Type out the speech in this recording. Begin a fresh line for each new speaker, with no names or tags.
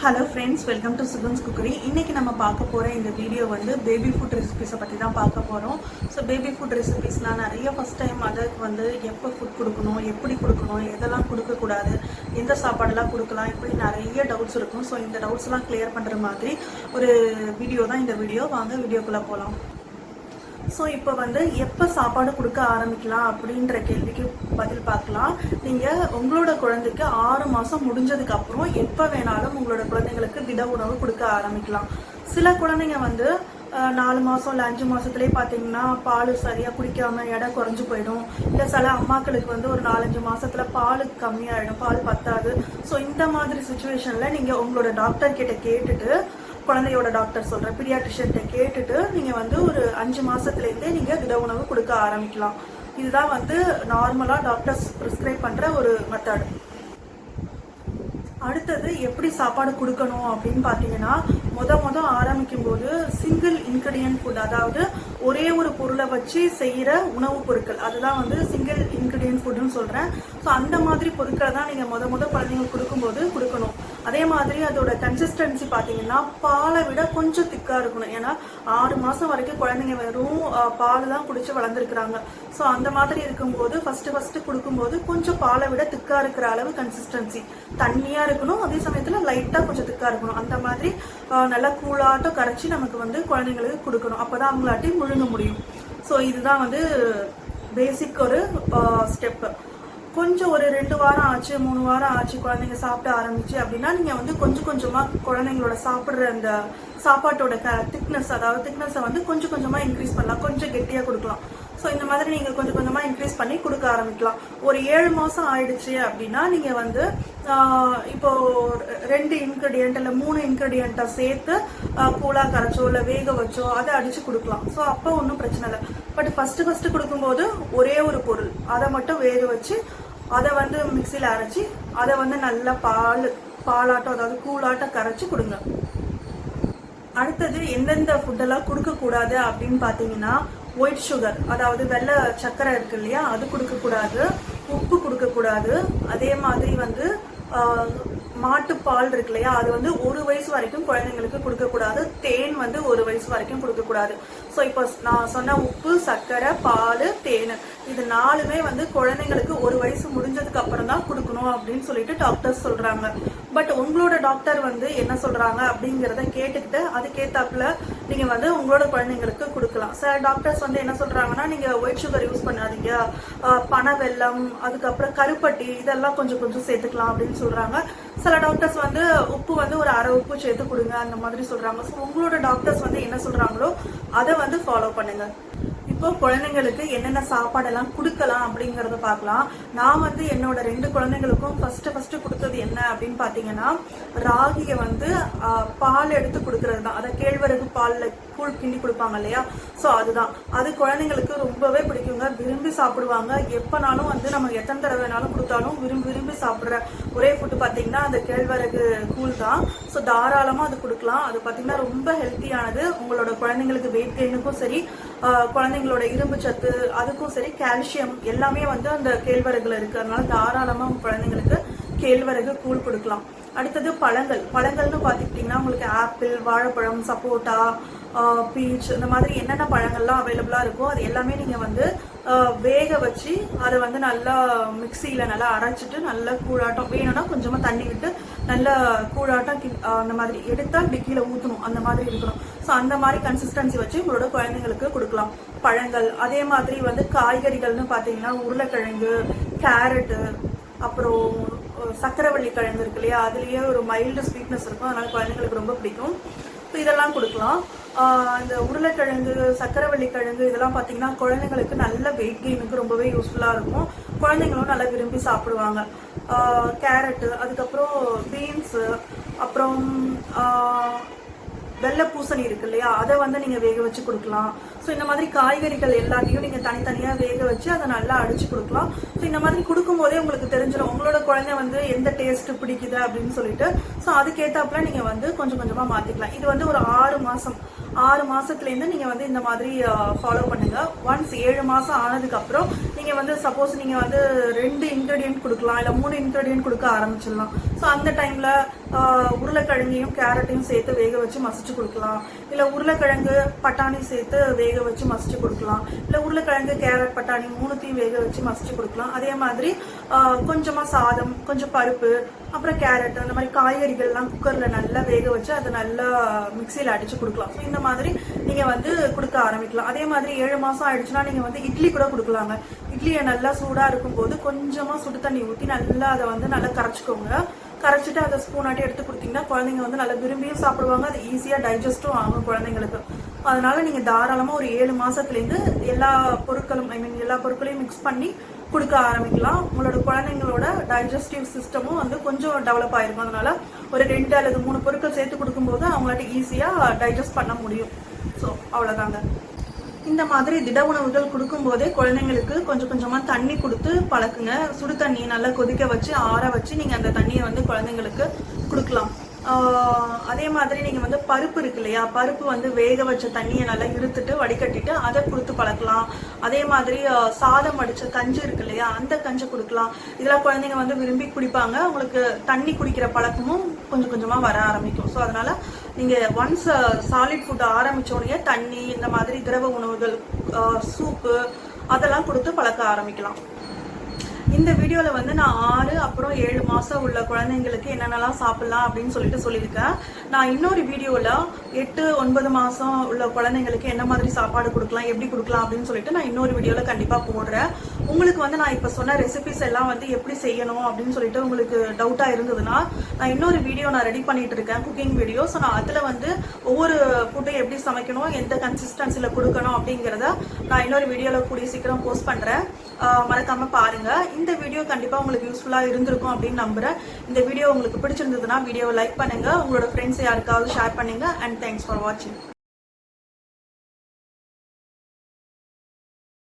Hello friends, welcome to Sugans Cookery. இன்னைக்கு நம்ம பார்க்க போற இந்த வீடியோ வந்து பேபி ஃபுட் ரெசிபீஸ் பத்தி தான் பார்க்க போறோம். சோ பேபி ஃபுட் ரெசிபீஸ்னா நிறைய ஃபர்ஸ்ட் டைம் மதருக்கு வந்து எப்ப ஃபுட் கொடுக்கணும், எப்படி கொடுக்கணும், எதெல்லாம் கொடுக்க கூடாது, எந்த சாப்பாடுலாம் கொடுக்கலாம், இப்படி நிறைய டவுட்ஸ் இருக்கும். சோ இந்த டவுட்ஸ் எல்லாம் கிளியர் பண்ற மாதிரி ஒரு வீடியோ தான் இந்த வீடியோ. வாங்க வீடியோக்குள்ள போலாம். ஸோ இப்போ வந்து எப்போ சாப்பாடு கொடுக்க ஆரம்பிக்கலாம் அப்படின்ற கேள்விக்கு பதில் பார்க்கலாம். நீங்கள் உங்களோட குழந்தைக்கு 6 மாதம் முடிஞ்சதுக்கு அப்புறம் எப்போ வேணாலும் உங்களோட குழந்தைங்களுக்கு திட உணவு கொடுக்க ஆரம்பிக்கலாம். சில குழந்தைங்க வந்து 4 மாதம் இல்லை 5 மாதத்துலேயே பார்த்தீங்கன்னா பால் சரியாக குடிக்காம எடை குறைஞ்சு போயிடும். இல்லை சில அம்மாக்களுக்கு வந்து ஒரு 4-5 மாதத்துல பால் கம்மியாயிடும், பால் பத்தாது. ஸோ இந்த மாதிரி சுச்சுவேஷனில் நீங்கள் உங்களோட டாக்டர் கிட்ட கேட்டுட்டு, குழந்தையோட டாக்டர் சொல்ற பீடியாட்ரிஷியன்ட்ட கேட்டுட்டு நீங்க வந்து ஒரு 5 மாசத்துல இருந்தே நீங்க திட உணவு கொடுக்க ஆரம்பிக்கலாம். இதுதான் வந்து நார்மலா டாக்டர்ஸ் பிரிஸ்கிரைப் பண்ற ஒரு மெத்தட். அடுத்தது எப்படி சாப்பாடு கொடுக்கணும் அப்படின்னு பாத்தீங்கன்னா, முத ஆரம்பிக்கும் போது சிங்கிள் இன்கிரிடியன்ட் ஃபுட், அதாவது ஒரே ஒரு பொருளை வச்சு செய்யற உணவுப் பொருட்கள், அதுதான் வந்து சிங்கிள் இன்கிரிடியன்ட் ஃபுட்னு சொல்றேன். ஸோ அந்த மாதிரி பொருட்களை தான் நீங்க முத குழந்தைங்களுக்கு கொடுக்கும்போது கொடுக்கணும். அதே மாதிரி அதோட கன்சிஸ்டன்சி பாத்தீங்கன்னா பாலை விட கொஞ்சம் திக்கா இருக்கணும். ஏன்னா 6 மாசம் வரைக்கும் குழந்தைங்க வெறும் பால் தான் குடிச்சு வளர்ந்துருக்குறாங்க. ஸோ அந்த மாதிரி இருக்கும்போது ஃபர்ஸ்ட் கொடுக்கும்போது கொஞ்சம் பாலை விட திக்கா இருக்கிற அளவு கன்சிஸ்டன்சி, தண்ணியா இருக்கணும், அதே சமயத்துல லைட்டா கொஞ்சம் திக்கா இருக்கணும். அந்த மாதிரி நல்லா கூழாட்டம் கரைச்சி நமக்கு வந்து குழந்தைங்களுக்கு கொடுக்கணும். அப்பதான் அவங்களாட்டி முழுங்க முடியும். ஸோ இதுதான் வந்து பேசிக் ஒரு ஸ்டெப். கொஞ்சம் ஒரு 2 வாரம் ஆச்சு, 3 வாரம் ஆச்சு குழந்தைங்க சாப்பிட ஆரம்பிச்சு அப்படின்னா நீங்க வந்து கொஞ்சமா குழந்தைங்களோட சாப்பிடுற அந்த சாப்பாட்டோட திக்னஸ், அதாவது திக்னஸை வந்து கொஞ்சமா இன்க்ரீஸ் பண்ணலாம், கொஞ்சம் கெட்டியா கொடுக்கலாம். ஸோ இந்த மாதிரி நீங்க கொஞ்சமா இன்க்ரீஸ் பண்ணி கொடுக்க ஆரம்பிக்கலாம். ஒரு 7 மாசம் ஆயிடுச்சு அப்படின்னா நீங்க வந்து இப்போ 2 இன்கிரிடியன்ட் இல்ல 3 இன்கிரிடியன்ட்டை சேர்த்து கூழா கரைச்சோ இல்ல வேக வச்சோ அதை அடிச்சு கொடுக்கலாம். ஸோ அப்போ ஒன்றும் பிரச்சனை இல்லை. பட் ஃபர்ஸ்ட் கொடுக்கும்போது ஒரே ஒரு பொருள் அதை மட்டும் வேக வச்சு அதை வந்து மிக்சியில அரைச்சி அதை வந்து நல்லா பாலாட்டம், அதாவது கூழாட்டம் கரைச்சி கொடுங்க. அடுத்தது எந்தெந்த ஃபுட்டெல்லாம் கொடுக்க கூடாது அப்படின்னு பாத்தீங்கன்னா, ஒயிட் சுகர், அதாவது வெள்ளை சர்க்கரை இருக்கு இல்லையா, அது கொடுக்க கூடாது. உப்பு கொடுக்க கூடாது. அதே மாதிரி வந்து மாட்டுப்பால் இருக்கு இல்லையா, அது வந்து 1 வயசு வரைக்கும் குழந்தைங்களுக்கு கொடுக்க கூடாது. தேன் வந்து 1 வயசு வரைக்கும் கொடுக்க கூடாது. ஸோ இப்போ நான் சொன்ன உப்பு, சர்க்கரை, பால், தேன், இது 4மே வந்து குழந்தைங்களுக்கு 1 வயசு முடிஞ்சதுக்கு அப்புறம் தான் கொடுக்கணும் அப்படின்னு சொல்லிட்டு டாக்டர்ஸ் சொல்றாங்க. பட் உங்களோட டாக்டர் வந்து என்ன சொல்றாங்க அப்படிங்கறத கேட்டுக்கிட்டு அதுக்கேத்தாப்புல நீங்க வந்து உங்களோட குழந்தைங்களுக்கு கொடுக்கலாம். சில டாக்டர்ஸ் வந்து என்ன சொல்றாங்கன்னா, நீங்க ஒயிட் சுகர் யூஸ் பண்ணாதீங்க, பனை வெல்லம், அதுக்கப்புறம் கருப்பட்டி, இதெல்லாம் கொஞ்சம் சேர்த்துக்கலாம் அப்படின்னு சொல்றாங்க. சில டாக்டர்ஸ் வந்து உப்பு வந்து ஒரு 1/2 உப்பு சேர்த்து கொடுங்க அந்த மாதிரி சொல்றாங்க. ஸோ உங்களோட டாக்டர்ஸ் வந்து என்ன சொல்றாங்களோ அதை வந்து ஃபாலோ பண்ணுங்க. இப்போ குழந்தைங்களுக்கு என்னென்ன சாப்பாடெல்லாம் கொடுக்கலாம் அப்படிங்கறத பார்க்கலாம். நான் வந்து என்னோட 2 குழந்தைங்களுக்கும் ஃபர்ஸ்ட் கொடுத்தது என்ன அப்படின்னு பாத்தீங்கன்னா, ராகியை வந்து பால் எடுத்து கொடுக்கறது தான். அதை கேழ்வரகு பால்ல கூழ் கிண்டி கொடுப்பாங்க இல்லையா, ஸோ அதுதான். அது குழந்தைங்களுக்கு ரொம்பவே பிடிக்குங்க, விரும்பி சாப்பிடுவாங்க. எப்பனாலும் வந்து நம்ம எத்தனை தடவை வேணாலும் கொடுத்தாலும் விரும்பி சாப்பிடுற ஒரே ஃபுட்டு பாத்தீங்கன்னா அந்த கேழ்வரகு கூழ் தான். ஸோ தாராளமா அது கொடுக்கலாம். அது பாத்தீங்கன்னா ரொம்ப ஹெல்த்தியானது. உங்களோட குழந்தைங்களுக்கு வெயிட் கெயினுக்கும் சரி, குழந்தைங்களோட இரும்பு சத்து அதுக்கும் சரி, கால்சியம் எல்லாமே வந்து அந்த கேழ்வரகுல இருக்கு. அதனால தாராளமா உங்க குழந்தைங்களுக்கு கேழ்வரகு கூழ் கொடுக்கலாம். அடுத்தது பழங்கள்னு பாத்துக்கிட்டீங்கன்னா உங்களுக்கு ஆப்பிள், வாழைப்பழம், சப்போட்டா, பீச், இந்த மாதிரி என்னென்ன பழங்கள்லாம் அவைலபிளா இருக்கோ அது எல்லாமே நீங்க வந்து வேக வச்சு அதை வந்து நல்லா மிக்சியில நல்லா அரைச்சிட்டு நல்லா கூழாட்டம், வேணும்னா கொஞ்சமா தண்ணி விட்டு நல்லா கூழாட்டம் அந்த மாதிரி எடுத்தா டிக்கில ஊத்தணும், அந்த மாதிரி இருக்கணும். ஸோ அந்த மாதிரி கன்சிஸ்டன்சி வச்சு உங்களோட குழந்தைங்களுக்கு கொடுக்கலாம் பழங்கள். அதே மாதிரி வந்து காய்கறிகள்னு பாத்தீங்கன்னா உருளைக்கிழங்கு, கேரட்டு, அப்புறம் சக்கரவள்ளி கிழங்கு இருக்கு இல்லையா, அதுலயே ஒரு மைல்டு ஸ்வீட்னஸ் இருக்கும், அதனால குழந்தைங்களுக்கு ரொம்ப பிடிக்கும். ஸோ இதெல்லாம் கொடுக்கலாம். இந்த உருளைக்கிழங்கு, சக்கரவள்ளி கிழங்கு இதெல்லாம் பாத்தீங்கன்னா குழந்தைங்களுக்கு நல்ல வெயிட் கெயினுக்கு ரொம்பவே யூஸ்ஃபுல்லா இருக்கும். குழந்தைங்களும் நல்லா விரும்பி சாப்பிடுவாங்க. கேரட்டு, அதுக்கப்புறம் பீன்ஸ், அப்புறம் வெள்ளை பூசணி இருக்கு இல்லையா, அதை வந்து நீங்க வேக வச்சு கொடுக்கலாம். ஸோ இந்த மாதிரி காய்கறிகள் எல்லாத்தையும் நீங்க தனித்தனியா வேக வச்சு அதை நல்லா அடிச்சு கொடுக்கலாம். ஸோ இந்த மாதிரி கொடுக்கும் போதே உங்களுக்கு தெரிஞ்சிடும் உங்களோட குழந்தை வந்து எந்த டேஸ்ட் பிடிக்குது அப்படின்னு சொல்லிட்டு. ஸோ அதுக்கேத்தாப்புல நீங்க வந்து கொஞ்சமா மாத்திக்கலாம். இது வந்து ஒரு 6 மாசத்துல இருந்து நீங்க வந்து இந்த மாதிரி ஃபாலோ பண்ணுங்க. ஒன்ஸ் 7 மாசம் ஆனதுக்கு அப்புறம் நீங்க நீங்க வந்து சப்போஸ் நீங்க வந்து 2 இன்கிரிடியன்ட் கொடுக்கலாம், இல்ல 3 இன்கிரிடியன்ட் கொடுக்க ஆரம்பிச்சிடலாம். ஸோ அந்த டைம்ல உருளைக்கிழங்கையும் கேரட்டையும் சேர்த்து வேக வச்சு மசிச்சு கொடுக்கலாம், இல்ல உருளைக்கிழங்கு பட்டாணி சேர்த்து வேக வச்சு மசிச்சு கொடுக்கலாம், இல்ல உருளைக்கிழங்கு கேரட் பட்டாணி 3த்தையும் வேக வச்சு மசிச்சு கொடுக்கலாம். அதே மாதிரி கொஞ்சமா சாதம், கொஞ்சம் பருப்பு, அப்புறம் கேரட், அந்த மாதிரி காய்கறிகள்லாம் குக்கர்ல நல்லா வேக வச்சு அதை நல்லா மிக்சியில் அடிச்சு கொடுக்கலாம். ஸோ இந்த மாதிரி நீங்க வந்து கொடுக்க ஆரம்பிக்கலாம். அதே மாதிரி 7 மாசம் ஆயிடுச்சுன்னா நீங்க வந்து இட்லி கூட கொடுக்கலாங்க. இட்லியை நல்லா சூடா இருக்கும் போது கொஞ்சமா சுடு தண்ணி ஊற்றி நல்லா அதை வந்து நல்லா கரைச்சிக்கோங்க. கரைச்சிட்டு அதை ஸ்பூன் ஆட்டி எடுத்து கொடுத்தீங்கன்னா குழந்தைங்க வந்து நல்லா விரும்பியும் சாப்பிடுவாங்க. அது ஈஸியா டைஜஸ்டும் ஆகும் குழந்தைங்களுக்கு. அதனால நீங்க தாராளமா ஒரு 7 மாசத்துலேருந்து எல்லா பொருட்களும் எல்லா பொருட்களையும் மிக்ஸ் பண்ணி கொடுக்க ஆரம்பிக்கலாம். உங்களோட குழந்தைங்களோட டைஜஸ்டிவ் சிஸ்டமும் வந்து கொஞ்சம் டெவலப் ஆயிருக்கும். அதனால ஒரு 2 அல்லது 3 பொருட்கள் சேர்த்து கொடுக்கும்போது அவங்களால ஈஸியா டைஜஸ்ட் பண்ண முடியும். ஸோ அவ்வளவுதாங்க. இந்த மாதிரி திட உணவுகள் கொடுக்கும் போதே குழந்தைங்களுக்கு கொஞ்சம் கொஞ்சமா தண்ணி கொடுத்து பழக்குங்க. சுடு தண்ணி நல்லா கொதிக்க வச்சு ஆற வச்சு நீங்க அந்த தண்ணியை வந்து குழந்தைங்களுக்கு கொடுக்கலாம். அதே மாதிரி நீங்க வந்து பருப்பு இருக்கு இல்லையா, பருப்பு வந்து வேக வச்ச தண்ணியை நல்லா இருத்துட்டு வடிகட்டிட்டு அதை கொடுத்து பழக்கலாம். அதே மாதிரி சாதம் அடிச்ச கஞ்சி இருக்கு இல்லையா, அந்த கஞ்சி கொடுக்கலாம். இதெல்லாம் குழந்தைங்க வந்து விரும்பி குடிப்பாங்க. உங்களுக்கு தண்ணி குடிக்கிற பழக்கமும் கொஞ்சம் கொஞ்சமா வர ஆரம்பிக்கும். ஸோ அதனால நீங்க ஒன்ஸ் சாலிட் ஃபுட் ஆரம்பிச்ச உடனே தண்ணி, இந்த மாதிரி திரவ உணவுகள், சூப்பு அதெல்லாம் கொடுத்து பழக்க ஆரம்பிக்கலாம். இந்த வீடியோல வந்து நான் 6 அப்புறம் 7 மாசம் உள்ள குழந்தைங்களுக்கு என்னென்னலாம் சாப்பிடலாம் அப்படின்னு சொல்லியிருக்கேன். நான் இன்னொரு வீடியோல 8, 9 மாசம் உள்ள குழந்தைங்களுக்கு என்ன மாதிரி சாப்பாடு கொடுக்கலாம், எப்படி கொடுக்கலாம் அப்படின்னு சொல்லிட்டு நான் இன்னொரு வீடியோல கண்டிப்பா போடுறேன். உங்களுக்கு வந்து நான் இப்ப சொன்ன ரெசிபிஸ் எல்லாம் வந்து எப்படி செய்யணும் அப்படின்னு சொல்லிட்டு உங்களுக்கு டவுட்டா இருந்ததுன்னா நான் இன்னொரு வீடியோ நான் ரெடி பண்ணிட்டு இருக்கேன், குக்கிங் வீடியோ. ஸோ நான் அதுல வந்து ஒவ்வொரு ஃபுட்டையும் எப்படி சமைக்கணும், எந்த கன்சிஸ்டன்சில கொடுக்கணும் அப்படிங்கிறத நான் இன்னொரு வீடியோல கூடிய சீக்கிரம் போஸ்ட் பண்றேன். மறக்காம பாருங்க. இந்த வீடியோ கண்டிப்பா உங்களுக்கு யூஸ்ஃபுல்லா இருந்திருக்கும் அப்படின்னு நம்புறேன். இந்த வீடியோ உங்களுக்கு பிடிச்சிருந்ததுன்னா வீடியோவை லைக் பண்ணுங்க, உங்களோட ஃப்ரெண்ட்ஸ் யாருக்காவது ஷேர் பண்ணுங்க. அண்ட் தேங்க்ஸ் ஃபார் வாட்சிங்.